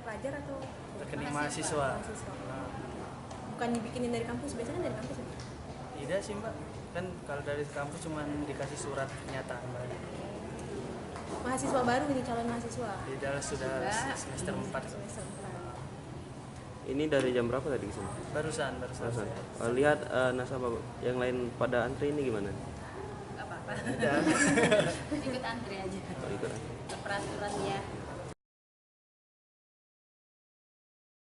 pelajar atau rekening mahasiswa. Nah. Bukan dibikinin dari kampus, biasanya kan dari kampus ya? Tidak sih mbak, kan kalau dari kampus cuma dikasih surat pernyataan mbak. Mahasiswa baru ini, calon mahasiswa? Tidak, sudah semester 4. Semester 4. Ini dari jam berapa tadi kesini? Barusan. Lihat nasabah yang lain pada antri ini gimana? Gak apa-apa. Tidak. Ikut antri aja. Ikut. Peraturan ya.